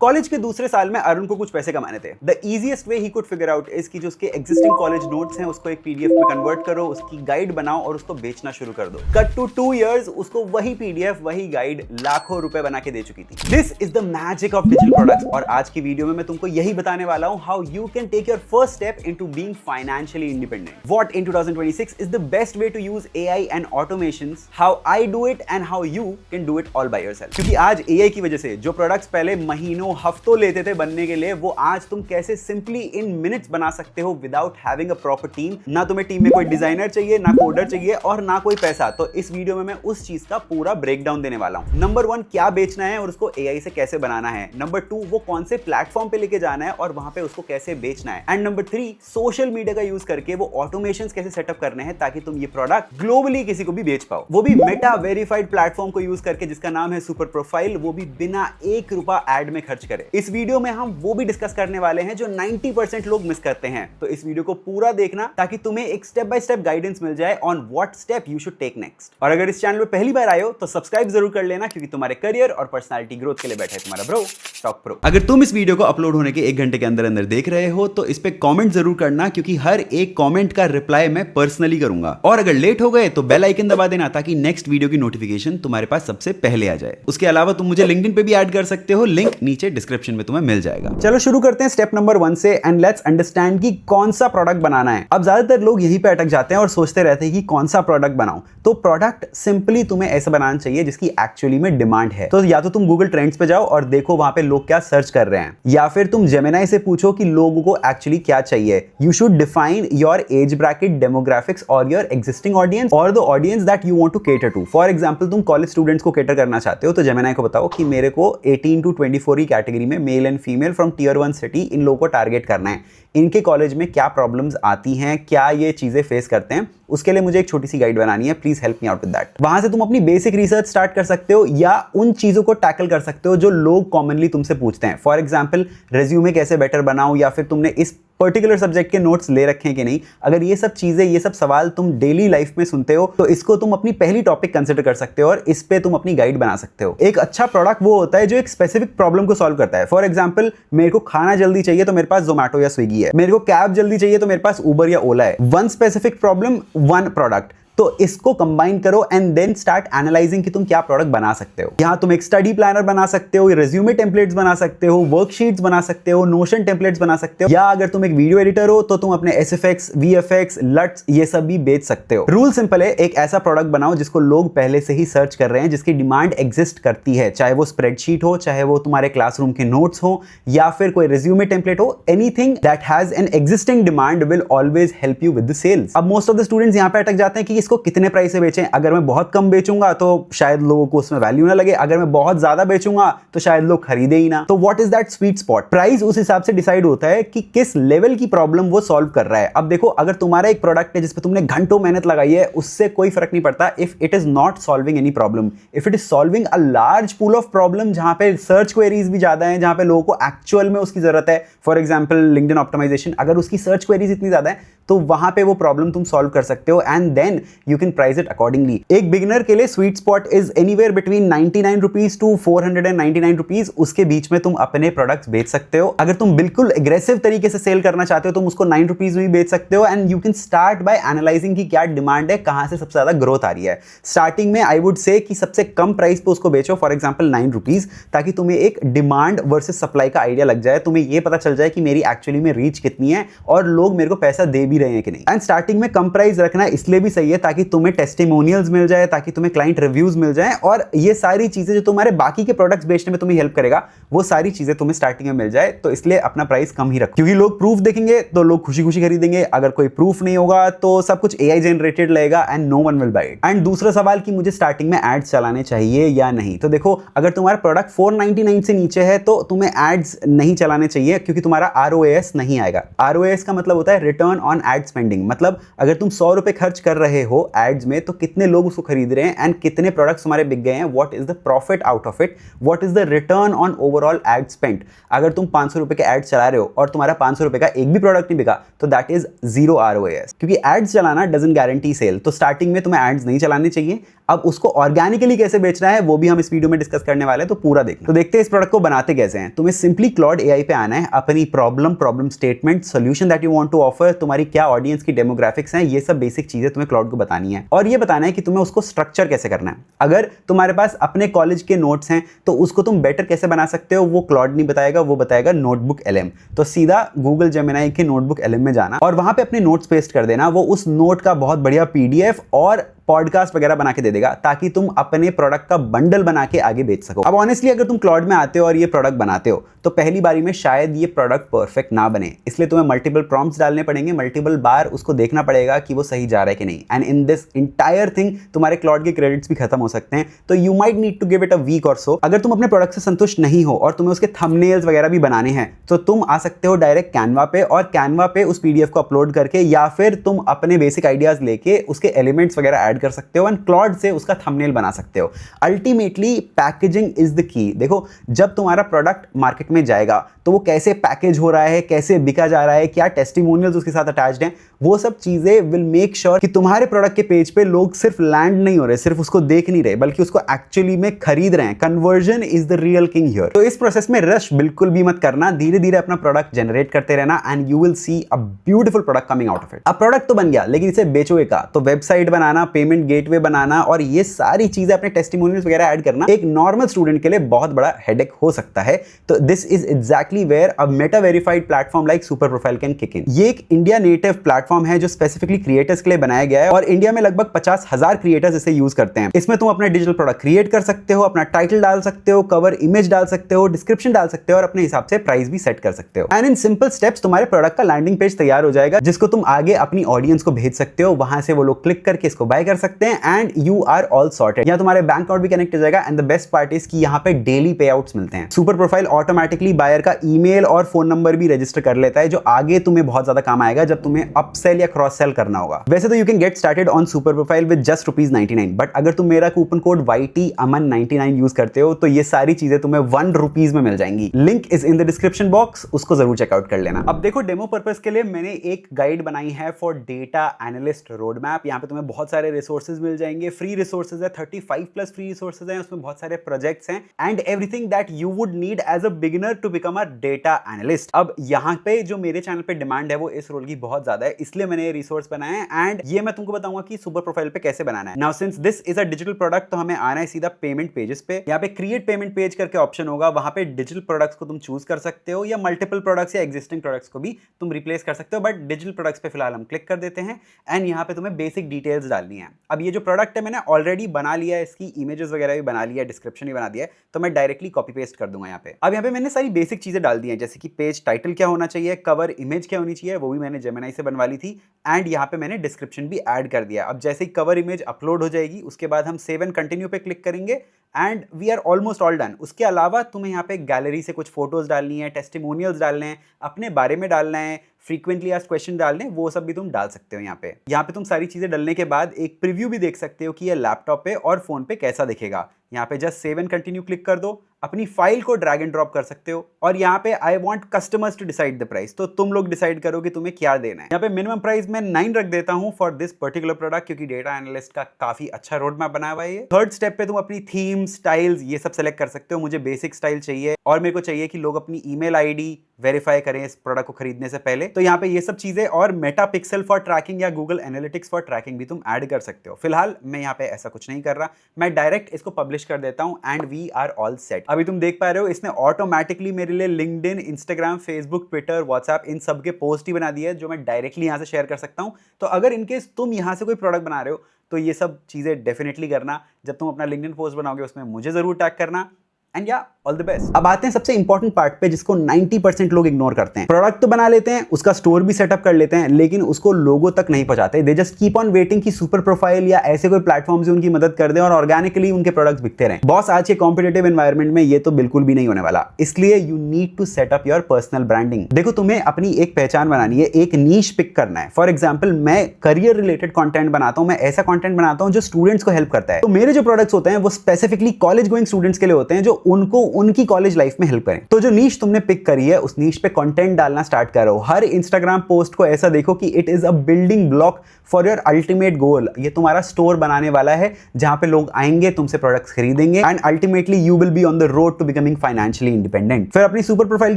College के दूसरे साल में अरुण को कुछ पैसे कमाने थे। The easiest way he could figure out is कि जो उसके एग्जिस्टिंग कॉलेज नोट्स हैं उसको एक पीडीएफ में कन्वर्ट करो, उसकी गाइड बनाओ और उसको बेचना शुरू कर दो। कट टू 2 इयर्स, उसको वही पीडीएफ वही गाइड लाखों रुपए बना के दे चुकी थी। This is the magic of digital products और आज की वीडियो में मैं तुमको यही बताने वाला हूं, how you can take your first step into being financially independent. What in 2026 is the best way to use AI and automations, how I do it and how you can do it all by yourself. क्योंकि आज AI की वजह से जो products पहले महीनों हफ्तों लेते थे बनने के लिए, वो आज तुम कैसे सिंपली इन मिनट्स बना सकते हो without having a proper team. ना तुम्हें टीम में कोई डिजाइनर चाहिए, ना कोडर चाहिए और ना कोई पैसा। तो इस वीडियो में मैं उस चीज का पूरा ब्रेकडाउन देने वाला हूं। नंबर 1, क्या बेचना है और उसको एआई से कैसे बनाना है। नंबर 2, वो कौन से प्लेटफॉर्म पे लेके जाना है और वहां पे उसको कैसे बेचना है। एंड नंबर 3, सोशल मीडिया का यूज करके वो ऑटोमेशंस कैसे सेटअप करने हैं ताकि तुम ये प्रोडक्ट ग्लोबली किसी को भी बेच पाओ, वो भी मेटा वेरीफाइड प्लेटफॉर्म को यूज करके जिसका नाम है सुपर प्रोफाइल, वो भी बिना ₹1 एड में खर्च करे। इस वीडियो में हम वो भी डिस्कस करने वाले हैं जो 90% लोग मिस करते हैं। तो इस वीडियो को पूरा देखना ताकि तुम्हें एक स्टेप बाय स्टेप गाइडेंस मिल जाए on what step you should take next. और अगर इस चैनल पे पहली बार आए हो तो सब्सक्राइब जरूर कर लेना, क्योंकि तुम्हारे करियर और पर्सनालिटी ग्रोथ के लिए बैठा है तुम्हारा ब्रो टॉक प्रो। अगर तुम इस वीडियो को अपलोड होने के 1 घंटे के अंदर अंदर देख रहे हो तो इस पे कमेंट जरूर करना, क्योंकि हर एक कमेंट का रिप्लाई मैं पर्सनली करूंगा। और अगर लेट हो गए तो बेल आइकन दबा देना ताकि नेक्स्ट वीडियो की नोटिफिकेशन तुम्हारे पास सबसे पहले आ जाए। उसके अलावा तुम मुझे लिंक्डइन पे भी ऐड कर सकते हो, लिंक नीचे डिस्क्रिप्शन में तुम्हें मिल जाएगा। चलो शुरू करते हैं स्टेप नंबर 1 से एंड लेट्स अंडरस्टैंड कि कौन सा प्रोडक्ट बनाना है। अब ज्यादातर लोग यहीं पे अटक जाते हैं और सोचते रहते हैं कि कौन सा प्रोडक्ट बनाऊं। तो प्रोडक्ट सिंपली तुम्हें ऐसा बनाना चाहिए जिसकी एक्चुअली में डिमांड है। तो या तो तुम गूगल ट्रेंड्स पे जाओ और देखो वहां पे लोग क्या सर्च कर रहे हैं, या फिर तुम जेमिनाई से पूछो कि लोगों को एक्चुअली क्या चाहिए। You should define your age bracket, demographics और योर एग्जिस्टिंग ऑडियंस और the audience that you want to cater to. For example, तुम कॉलेज स्टूडेंट्स को केटर करना चाहते हो तो जेमिनाई को बताओ कि मेरे को 18 to 24 की कैटेगरी में male and female from tier 1 city, इन लोगों को टारगेट करना है। इनके कॉलेज में क्या प्रॉब्लम्स आती हैं, क्या ये चीजें फेस करते हैं, उसके लिए मुझे एक छोटी सी गाइड बनानी है। Please help me out with that. वहां से तुम अपनी बेसिक रिसर्च स्टार्ट कर सकते हो या उन चीजों को टैकल कर सकते हो जो लोग कॉमनली तुमसे पूछते हैं। फॉर एग्जांपल, रेज्यूमे कैसे बेटर बनाओ, या फिर तुमने इस पर्टिकुलर सब्जेक्ट के नोट्स ले रखे हैं कि नहीं। अगर ये सब चीजें, ये सब सवाल तुम डेली लाइफ में सुनते हो तो इसको तुम अपनी पहली टॉपिक कंसिडर कर सकते हो और इस पे तुम अपनी गाइड बना सकते हो। एक अच्छा प्रोडक्ट वो होता है जो एक स्पेसिफिक प्रॉब्लम को सॉल्व करता है। फॉर एग्जांपल, मेरे को खाना जल्दी चाहिए तो मेरे पास जोमैटो या स्विगी है। मेरे को कैब जल्दी चाहिए तो मेरे पास उबर या ओला है। One specific problem, one product. तो इसको कंबाइन करो एंड देन स्टार्ट एनालाइजिंग कि तुम क्या प्रोडक्ट बना सकते हो। यहां तुम एक स्टडी प्लानर बना सकते हो, रेज्यूमे टेम्पलेट्स बना सकते हो, वर्कशीट्स बना सकते हो, नोशन टेम्पलेट्स बना सकते हो, या अगर तुम एक वीडियो एडिटर हो तो तुम अपने SFX, VFX, LUTs ये सब भी बेच सकते हो। रूल सिंपल है, एक ऐसा प्रोडक्ट बनाओ जिसको लोग पहले से ही सर्च कर रहे हैं, जिसकी डिमांड एग्जिस्ट करती है, चाहे वो स्प्रेडशीट हो, चाहे वो तुम्हारे क्लासरूम के नोट्स हो, या फिर कोई रेज्यूमे टेम्पलेट हो। Anything that has an existing demand will always help you with the sales. अब मोस्ट ऑफ द स्टूडेंट्स यहां पे अटक जाते हैं कि इसको कितने प्राइस से बेचें। अगर मैं बहुत कम बेचूंगा तो शायद लोगों को उसमें वैल्यू ना लगे, अगर मैं बहुत ज्यादा बेचूंगा तो शायद लोग खरीदे ही ना। तो what is that sweet spot? Price उस हिसाब से डिसाइड होता है कि किस लेवल की प्रॉब्लम वो सॉल्व कर रहा है। अब देखो, अगर तुम्हारा एक प्रोडक्ट है जिसपे तुमने घंटों मेहनत लगाई है, उससे कोई फर्क नहीं पड़ता if it is not solving any problem. If it is solving a large pool of problem जहां पे सर्च क्वेरीज भी ज्यादा है, जहां पे लोगों को एक्चुअल में उसकी जरूरत है, फॉर एग्जांपल लिंक्डइन ऑप्टिमाइजेशन, अगर उसकी सर्च क्वेरीज इतनी ज्यादा है तो वहां पे वो प्रॉब्लम तुम सॉल्व कर सकते हो and then you can price it accordingly. एक बिगिनर के लिए sweet spot is anywhere between 99 rupees to 499 rupees. उसके बीच में तुम अपने प्रोडक्ट्स बेच सकते हो। अगर तुम बिल्कुल एग्रेसिव तरीके से सेल करना चाहते हो तुम उसको 9 रुपीज में भी बेच सकते हो and you can start by analysing की क्या डिमांड है, कहां से सबसे ज्यादा ग्रोथ आ रही है। स्टार्टिंग में आई वुड से कि सबसे कम प्राइस पे उसको बेचो, फॉर एग्जांपल 9 रुपीज, ताकि तुम्हें एक डिमांड वर्सेस सप्लाई का आइडिया लग जाए। तुम्हें ये पता चल जाए कि मेरी एक्चुअली में रीच कितनी है और लोग मेरे को पैसा दे भी रहे हैं कि नहीं। एंड स्टार्टिंग में कम प्राइस रखना इसलिए भी सही है ताकि तुम्हें टेस्टिमोनियल्स मिल जाए, ताकि तुम्हें क्लाइंट रिव्यूज मिल जाए, और ये सारी चीजें जो तुम्हारे बाकी के प्रोडक्ट्स बेचने में तुम्हें हेल्प करेगा वो सारी चीजें तुम्हें स्टार्टिंग में मिल जाए। तो इसलिए अपना प्राइस कम ही रखो, क्योंकि लोग प्रूफ देखेंगे तो लोग खुशी खुशी खरीदेंगे। अगर कोई प्रूफ नहीं होगा तो सब कुछ AI जनरेटेड लगेगा and no one will buy it. And दूसरा सवाल कि मुझे स्टार्टिंग में एड्स चलाने चाहिए या नहीं। तो देखो, अगर तुम्हारा प्रोडक्ट 499 से नीचे है तो तुम्हें एड्स नहीं चलाने चाहिए, क्योंकि तुम्हारा ROAS नहीं आएगा। ROAS का मतलब होता है रिटर्न ऑन एड स्पेंडिंग, मतलब अगर तुम 100 रुपए खर्च कर रहे हो एड्स में तो कितने लोग उसको खरीद रहे हैं एंड कितने प्रोडक्ट्स तुम्हारे बिक गए हैं, what is the profit out of it, what is the return on overall ad spend. अगर तुम 500 रुपए के एड चला रहे हो और तुम्हारा 500 रुपए का एक भी प्रोडक्ट नहीं बिका तो दैट इज जीरो ROAS, क्योंकि एड्स चलाना डजंट गारंटी सेल। तो स्टार्टिंग में तुम्हें एड्स नहीं चलाने चाहिए। अब उसको ऑर्गेनिकली कैसे बेचना है वो भी हम इस वीडियो में डिस्कस करने वाले हैं, तो पूरा देखना। तो देखते हैं इस प्रोडक्ट को बनाते कैसे हैं। तुम्हें सिंपली क्लॉड AI पे आना है, अपनी problem statement, solution that you want to offer, तुम्हारी क्या ऑडियंस की डेमोग्राफिक्स हैं, ये सब बेसिक चीजें तुम्हें क्लॉड को बतानी है और ये बताना है कि तुम्हें उसको स्ट्रक्चर कैसे करना है। अगर तुम्हारे पास अपने कॉलेज के नोट्स हैं तो उसको तुम बेटर कैसे बना सकते हो वो क्लॉड नहीं बताएगा, वो बताएगा नोटबुक LM। तो सीधा गूगल जेमिनाई के नोटबुक LM में जाना और वहां पे अपने नोट्स पेस्ट कर देना। वो उस नोट का बहुत बढ़िया PDF और पॉडकास्ट वगैरह बना के दे देगा ताकि तुम अपने प्रोडक्ट का बंडल बना के आगे बेच सको। अब ऑनेस्टली अगर तुम क्लॉड में आते हो और ये प्रोडक्ट बनाते हो तो पहली बारी में शायद ये प्रोडक्ट परफेक्ट ना बने, इसलिए तुम्हें मल्टीपल प्रॉम्प्ट्स डालने पड़ेंगे, मल्टीपल बार उसको देखना पड़ेगा कि वो सही जा रहा है कि नहीं। And in this entire thing तुम्हारे क्लॉड के क्रेडिट्स भी खत्म हो सकते हैं, तो you might need to give it a week और सो। अगर तुम अपने प्रोडक्ट से संतुष्ट नहीं हो और तुम्हें उसके थंबनेल्स वगैरह भी बनाने हैं तो तुम आ सकते हो डायरेक्ट कैनवा पे और कैनवा पे उस PDF को अपलोड करके, या फिर तुम अपने बेसिक आइडियाज लेके उसके एलिमेंट्स वगैरह ऐड कर सकते हो एंड क्लॉड से उसका थंबनेल बना सकते हो। Ultimately packaging is the key. देखो जब तुम्हारा प्रोडक्ट मार्केट में जाएगा तो वो कैसे पैकेज हो रहा है, कैसे बिका जा रहा है, क्या टेस्टिमोनियल्स उसके साथ अटैच्ड हैं, वो सब चीजें विल मेक श्योर कि तुम्हारे प्रोडक्ट के पेज पे लोग सिर्फ लैंड नहीं हो रहे, सिर्फ उसको देख नहीं रहे, बल्कि उसको एक्चुअली में खरीद रहे हैं। Conversion is the real king here. तो इस प्रोसेस में रश बिल्कुल भी मत करना, धीरे धीरे अपना प्रोडक्ट जनरेट करते रहना and you will C a beautiful product coming out of it. अब प्रोडक्ट तो बन गया, लेकिन इसे बेचोगे का, तो वेबसाइट बनाना, पेमेंट गेटवे बनाना और ये सारी चीजें अपने टेस्टिमोनियल्स वगैरह ऐड करना एक नॉर्मल स्टूडेंट के लिए बहुत बड़ा हेडेक हो सकता है। तो this is exactly where a Meta verified platform like Super Profile can kick in. ये एक इंडिया नेटिव प्लेटफॉर्म है जो स्पेसिफिकली क्रिएटर्स के लिए बनाया गया है और इंडिया में लगभग 50,000 क्रिएटर्स इसे यूज करते हैं। इसमें तुम अपना डिजिटल प्रोडक्ट क्रिएट कर सकते हो, अपना टाइटल डाल सकते हो, कवर इमेज डाल सकते हो, डिस्क्रिप्शन डाल सकते हो और अपने हिसाब से प्राइस भी सेट कर सकते हो। एंड इन सिंपल स्टेप्स तुम्हारे प्रोडक्ट का लैंडिंग पेज तैयार हो जाएगा जिसको तुम आगे अपनी ऑडियंस को भेज सकते हो। वहां से वो लोग क्लिक करके इसको बाय कर सकते हैं and you are all sorted. यहाँ तुम्हारे बैंक अकाउंट भी कनेक्ट हो जाएगा and the best part is कि यहाँ पे डेली पे आउट्स मिलते हैं। सुपर प्रोफाइल ऑटोमेटिकली बायर का ईमेल और फोन नंबर भी रजिस्टर कर लेता है, जो आगे तुम्हें बहुत ज्यादा काम आएगा जब तुम्हें अपसेल या क्रॉस सेल करना होगा। वैसे तो you can get started on super profile with just ₹99, but अगर तुम मेरा कूपन कोड YTAMAN99 यूज करते हो तो ये सारी चीजें तुम्हें ₹1 में मिल जाएंगी। Link is in the description box, उसको जरूर चेकआउट कर लेना। अब देखो डेमो पर्पस के लिए मैंने एक गाइड बनाई है for data analyst road map. यहाँ पे तुम्हें बहुत सारे रिसोर्सेज मिल जाएंगे, फ्री रिसोर्सेज है, 35+ फ्री रिसोर्सेज हैं, उसमें बहुत सारे प्रोजेक्ट्स हैं and everything that you would need as a beginner to become a data analyst. अब यहाँ पे जो मेरे चैनल पे डिमांड है वो इस रोल की बहुत ज्यादा है, इसलिए मैंने ये रिसोर्स बनाया है एंड ये मैं तुमको बताऊंगा कि सुपर प्रोफाइल पे कैसे बनाना है। Now since this is a digital product तो हमें आना है सीधा पेमेंट पेजेस पे। यहाँ पे क्रिएट पेमेंट पेज करके ऑप्शन होगा, वहां पे डिजिटल प्रोडक्ट्स को तुम चूज कर सकते हो या मल्टीपल प्रोडक्ट्स या एग्जिस्टिंग प्रोडक्ट्स को भी तुम रिप्लेस कर सकते हो, बट डिजिटल प्रोडक्ट्स पे फिलहाल हम क्लिक कर देते हैं एंड यहाँ पे तुम्हें बेसिक डिटेल्स डालनी है। अब ये जो प्रोडक्ट है मैंने ऑलरेडी बना लिया है, इसकी इमेजेस वगैरह भी बना लिया है, डिस्क्रिप्शन भी बना दिया है, तो मैं डायरेक्टली कॉपी पेस्ट कर दूंगा यहाँ पे। अब यहाँ पे मैंने सारी बेसिक चीजें डाल दी हैं, जैसे कि पेज टाइटल क्या होना चाहिए, कवर इमेज क्या होनी चाहिए, वो भी मैंने जेमिनाई से बनवा ली थी एंड यहाँ पे मैंने डिस्क्रिप्शन भी ऐड कर दिया। अब जैसे ही कवर इमेज अपलोड हो जाएगी उसके बाद हम सेव एंड कंटिन्यू पे क्लिक करेंगे and we are almost all done. उसके अलावा तुम्हें यहाँ पे गैलरी से कुछ फोटोज डालनी है, टेस्टिमोनियल्स डालने हैं, अपने बारे में डालना है, फ्रीक्वेंटली आस्क्ड क्वेश्चन डालने, वो सब भी तुम डाल सकते हो। यहाँ पे तुम सारी चीजें डालने के बाद एक प्रीव्यू भी देख सकते हो कि ये लैपटॉप पे और फोन पे कैसा दिखेगा। यहाँ पे just save and continue click कर दो, अपनी फाइल को ड्रैग एंड ड्रॉप कर सकते हो और यहाँ पे I want customers to decide the price, तो तुम लोग डिसाइड करो कि तुम्हें क्या देना है। यहाँ पे मिनिमम प्राइस मैं 9 रख देता हूँ फॉर दिस पर्टिकुलर प्रोडक्ट, क्योंकि डेटा एनालिस्ट का काफी अच्छा रोड मैप बनाया हुआ है। थर्ड स्टेप पे तुम अपनी थीम, स्टाइल्स ये सब सेलेक्ट कर सकते हो। मुझे बेसिक स्टाइल चाहिए और मेरे को चाहिए कि लोग अपनी ईमेल आईडी वेरीफाई करें इस प्रोडक्ट को खरीदने से पहले, तो यहाँ पे ये सब चीजें और मेटा पिक्सल फॉर ट्रैकिंग या गूगल एनालिटिक्स फॉर ट्रैकिंग भी तुम ऐड कर सकते हो। फिलहाल मैं यहाँ पे ऐसा कुछ नहीं कर रहा, मैं डायरेक्ट इसको पब्लिश कर देता हूँ and we are all set. अभी तुम देख पा रहे हो इसने ऑटोमेटिकली मेरे लिए LinkedIn, Instagram, Facebook, Twitter, WhatsApp इन सब के पोस्ट ही बना दिए जो मैं डायरेक्टली यहाँ से शेयर कर सकता हूँ। तो अगर इनकेस तुम यहाँ से कोई प्रोडक्ट बना रहे हो तो ये सब चीजें डेफिनेटली करना। जब तुम अपना लिंक्डइन पोस्ट बनाओगे उसमें मुझे जरूर टैग करना एंड या ऑल द बेस्ट। अब आते हैं सबसे इंपॉर्टेंट पार्ट पे जिसको 90% लोग इग्नोर करते हैं। प्रोडक्ट तो बना लेते हैं, उसका स्टोर भी सेटअप कर लेते हैं, लेकिन उसको लोगों तक नहीं पहुंचाते। They just keep on waiting कि सुपर प्रोफाइल या ऐसे कोई प्लेटफॉर्म से उनकी मदद कर दे और ऑर्गेनिकली उनके प्रोडक्ट्स बिकते रहें। बॉस, आज के कॉम्पिटिटिव एनवायरनमेंट में ये तो बिल्कुल भी नहीं होने वाला, इसलिए you need to set up your personal branding. देखो, तुम्हें अपनी एक पहचान बनानी है, एक नीश पिक करना है। फॉर एग्जाम्पल, मैं करियर रिलेटेड कंटेंट बनाता हूं, मैं ऐसा कंटेंट बनाता हूं जो स्टूडेंट्स को हेल्प करता है। तो मेरे जो प्रोडक्ट्स होते हैं वो स्पेसिफिकली कॉलेज गोइंग स्टूडेंट्स के लिए होते हैं, जो उनको उनकी कॉलेज लाइफ में हेल्प करें। तो जो नीश तुमने पिक करी है, उस नीश पे कंटेंट डालना स्टार्ट करो। हर इंस्टाग्राम पोस्ट को ऐसा देखो कि it is a building block for your ultimate goal. ये तुम्हारा स्टोर बनाने वाला है जहां पे लोग आएंगे, तुमसे प्रोडक्ट्स खरीदेंगे and ultimately you will be on the road to becoming financially independent. फिर अपनी सुपर प्रोफाइल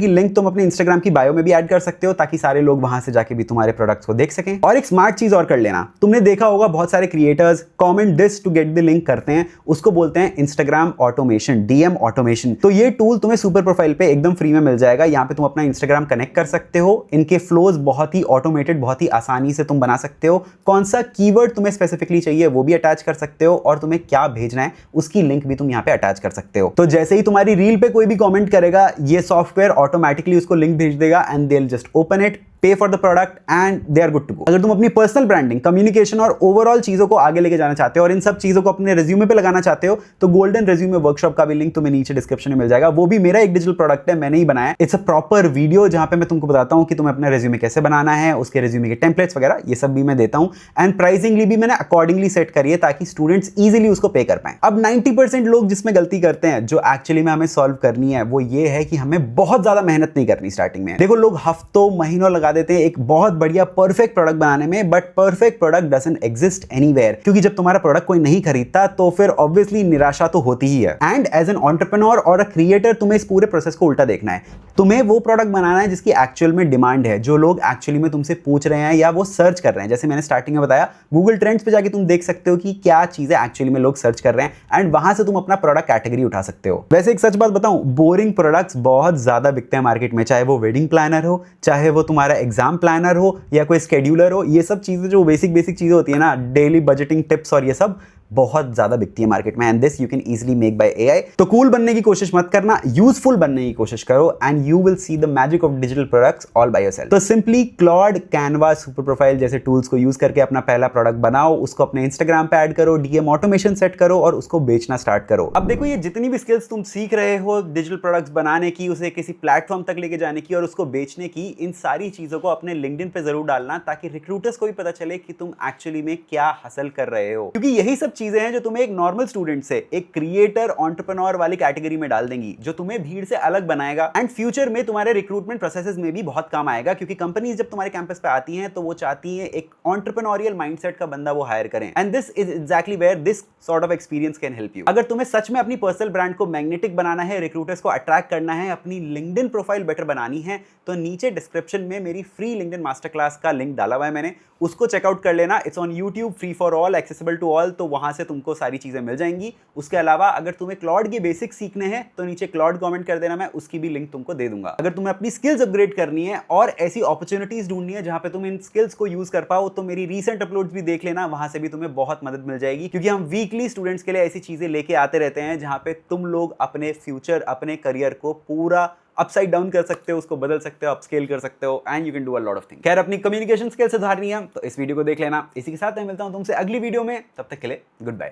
की लिंक तुम अपने इंस्टाग्राम की बायो में भी ऐड कर सकते हो, ताकि सारे लोग वहां से जाके भी तुम्हारे प्रोडक्ट्स को देख सकें। और एक स्मार्ट चीज और कर लेना, तुमने देखा होगा बहुत सारे creators comment this to get the link करते हैं, उसको बोलते हैं इंस्टाग्राम ऑटोमेशन, डीएम ऑटोमेशन। तो ये टूल तुम्हें सुपर प्रोफाइल पे एकदम फ्री में मिल जाएगा। यहाँ पे तुम अपना इंस्टाग्राम कनेक्ट कर सकते हो, इनके फ्लोज बहुत ही ऑटोमेटेड, बहुत ही आसानी से तुम बना सकते हो। कौन सा कीवर्ड तुम्हें स्पेसिफिकली चाहिए वो भी अटैच कर सकते हो, और तुम्हें क्या भेजना है उसकी लिंक भी तुम यहाँ पे अटैच कर सकते हो। तो जैसे ही तुम्हारी रील पे कोई भी कमेंट करेगा, ये सॉफ्टवेयर ऑटोमेटिकली उसको लिंक भेज देगा and they will just open it, pay for the product and they are good to go. अगर तुम अपनी पर्सनल ब्रांडिंग, कम्युनिकेशन और ओवरऑल चीजों को आगे लेके जाना चाहते हो और इन सब चीजों को अपने रिज्यूमे पे लगाना चाहते हो, तो गोल्डन रिज्यूमे वर्कशॉप का भी लिंक तुम्हें नीचे डिस्क्रिप्शन में मिल जाएगा। वो भी मेरा एक डिजिटल प्रोडक्ट है, मैंने ही बनाया। इट्स अ प्रॉपर वीडियो जहां पे मैं तुमको बताता हूं कि तुम्हें अपना रिज्यूमे कैसे बनाना है, उसके रिज्यूमे के टेम्पलेट्स वगैरह ये सब भी मैं देता हूं। एंड प्राइसिंगली भी मैंने अकॉर्डिंगली सेट करी है ताकि स्टूडेंट्स इजीली उसको पे कर पाए। अब 90% लोग जिसमें गलती करते हैं, जो एक्चुअली में हमें सॉल्व करनी है, वो ये है कि हमें बहुत ज्यादा मेहनत नहीं करनी स्टार्टिंग में। देखो, लोग हफ्तों महीनों लगा देते हैं एक बहुत बढ़िया परफेक्ट प्रोडक्ट बनाने में, but perfect product doesn't exist anywhere. क्योंकि जब तुम्हारा प्रोडक्ट कोई नहीं खरीदता तो फिर ऑब्वियसली निराशा तो होती ही है। एंड एज एन एंटरप्रेन्योर और अ क्रिएटर, तुम्हें इस पूरे प्रोसेस को उल्टा देखना है। तुम्हें वो प्रोडक्ट बनाना है जिसकी एक्चुअल में डिमांड है, जो लोग एक्चुअली में तुमसे पूछ रहे हैं या वो सर्च कर रहे हैं। जैसे मैंने स्टार्टिंग में बताया, गूगल ट्रेंड्स पे जाके तुम देख सकते हो कि क्या चीजें एक्चुअली में लोग सर्च कर रहे हैं एंड वहां से तुम अपना प्रोडक्ट कैटेगरी उठा सकते हो। वैसे एक सच बात बताऊं, बोरिंग प्रोडक्ट्स बहुत ज्यादा बिकते हैं मार्केट में, चाहे वो वेडिंग प्लानर हो, चाहे वो तुम्हारा एग्जाम प्लानर हो या कोई शेड्यूलर हो। ये सब चीजें जो बेसिक चीजें होती है ना, डेली बजटिंग टिप्स और ये सब बहुत ज्यादा बिकती है मार्केट में। And this you can easily make bye AI. तो कूल बनने की कोशिश मत करना, यूजफुल बनने की कोशिश करो and you will see the magic of digital products all by yourself. तो simply Claude, Canva, super profile जैसे टूल्स को यूज करके अपना पहला प्रोडक्ट बनाओ, उसको अपने इंस्टाग्राम पे ऐड करो, डीएम ऑटोमेशन सेट करो और उसको बेचना स्टार्ट करो। अब देखो, ये जितनी भी स्किल्स तुम सीख रहे हो डिजिटल प्रोडक्ट्स बनाने की, उसे किसी प्लेटफॉर्म तक लेके जाने की और उसको बेचने की, इन सारी चीजों को अपने लिंक्डइन पे जरूर डालना, ताकि रिक्रूटर्स को भी पता चले कि तुम एक्चुअली में क्या हासिल कर रहे हो। क्योंकि यही सब चीजें हैं जो तुम्हें एक नॉर्मल स्टूडेंट से एक क्रिएटर, एंटरप्रेन्योर वाली कैटेगरी में डाल देंगी, जो तुम्हें भीड़ से अलग बनाएगा एंड फ्यूचर में तुम्हारे रिक्रूटमेंट प्रोसेसेस में भी बहुत काम आएगा। क्योंकि कंपनीज जब तुम्हारे कैंपस पे आती हैं तो वो चाहती हैं एक एंटरप्रेन्योरियल माइंडसेट का बंदा वो हायर करें। And this is exactly where this sort of experience can help you. अगर तुम्हें सच में अपनी पर्सनल ब्रांड को मैग्नेटिक बनाना है, रिक्रूटर्स को अट्रैक्ट करना है, अपनी लिंक्डइन प्रोफाइल बेटर बनानी है, तो नीचे डिस्क्रिप्शन में मेरी फ्री लिंक्डइन मास्टर क्लास का लिंक डाला हुआ है मैंने, उसको चेकआउट कर लेना। It's on YouTube, free for all, accessible to all. तो वहां से तुमको सारी चीजें मिल जाएंगी। उसके अलावा अगर तुम्हें क्लॉड के बेसिक सीखने हैं तो नीचे क्लॉड कमेंट कर देना, मैं उसकी भी लिंक तुमको दे दूंगा। अगर तुम्हें अपनी स्किल्स अपग्रेड करनी है और ऐसी अपॉर्चुनिटीज ढूंढनी है जहां पे तुम इन स्किल्स को यूज कर पाओ, तो मेरी रीसेंट अपलोड्स भी देख लेना, वहां से भी तुम्हें बहुत मदद मिल जाएगी। क्योंकि हम वीकली स्टूडेंट्स के लिए ऐसी चीजें लेके आते रहते हैं जहां पे तुम लोग अपने फ्यूचर, अपने करियर को पूरा अपसाइड डाउन कर सकते हो, उसको बदल सकते हो, अपस्केल कर सकते हो and you can do a lot of things. खैर, अपनी कम्युनिकेशन स्किल सुधारनी है तो इस वीडियो को देख लेना। इसी के साथ मैं मिलता हूं तुमसे अगली वीडियो में, तब तक के लिए गुड बाय।